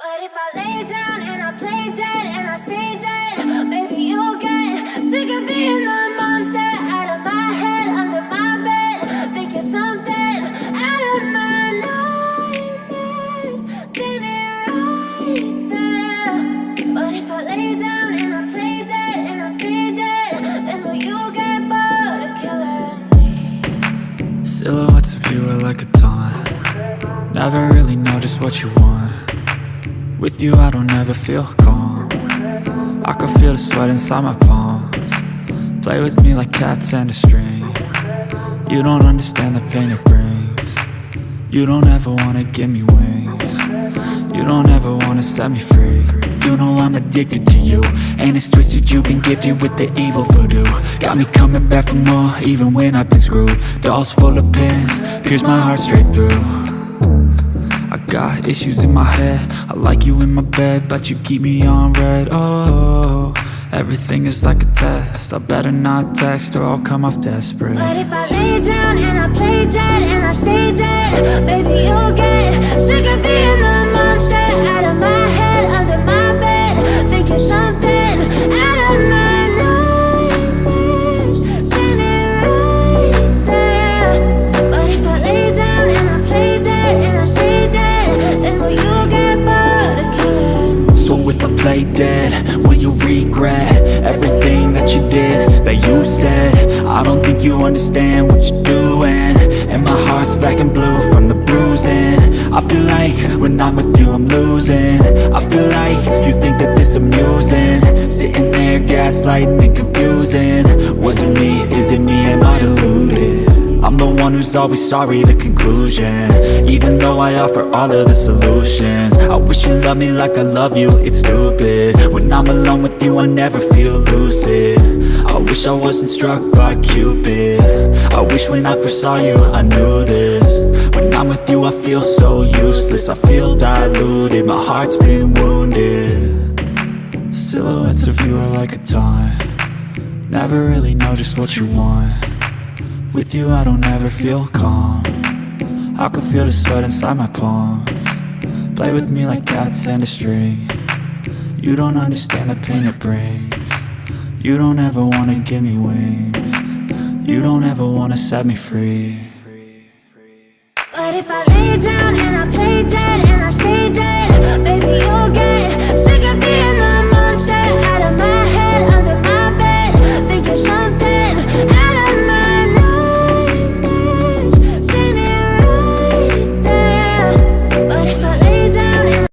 But if I lay down and I play dead and I stay dead, maybe you'll get sick of being the monster out of my head, under my bed. Think you're something out of my nightmares, standing right there. But if I lay down and I play dead and I stay dead, then will you get bored of killing me? Silhouettes of you are like a taunt. Never really know just what you want. With you I don't ever feel calm. I can feel the sweat inside my palms. Play with me like cats and a string. You don't understand the pain it brings. You don't ever wanna give me wings. You don't ever wanna set me free. You know I'm addicted to you, and it's twisted, you've been gifted with the evil voodoo. Got me coming back for more, even when I've been screwed. Dolls full of pins, pierce my heart straight through. I got issues in my head, I like you in my bed, but you keep me on red. Oh, everything is like a test, I better not text or I'll come off desperate. But if I lay down and I play dead and I stay dead, maybe you'll get sick of being the monster out of my head, under my bed. Think you're something out of my nightmares, standing right there. But if I lay down and I play dead and I stay dead, then will you get bored of killing me? So if I play dead, will you regret everything that you did, that you said? I don't think you understand what you're doing, and my heart's black and blue from the bruising. I feel like when I'm with you I'm losing. I feel like you think that this amusing, sitting there gaslighting and confusing. Was it me? Is it me? Am I deluded? I'm the one who's always sorry, the conclusion, even though I offer all of the solutions. I wish you loved me like I love you, it's stupid. When I'm alone with you I never feel lucid. I wish I wasn't struck by Cupid. I wish when I first saw you I knew this. When I'm with you I feel so useless, I feel diluted, my heart's been wounded. Silhouettes of you are like a taunt. Never really know just what you want. With you I don't ever feel calm. I can feel the sweat inside my palms. Play with me like cats and a string. You don't understand the pain it brings. You don't ever wanna give me wings. You don't ever wanna set me free. But if I lay down and I play dead and I stay dead,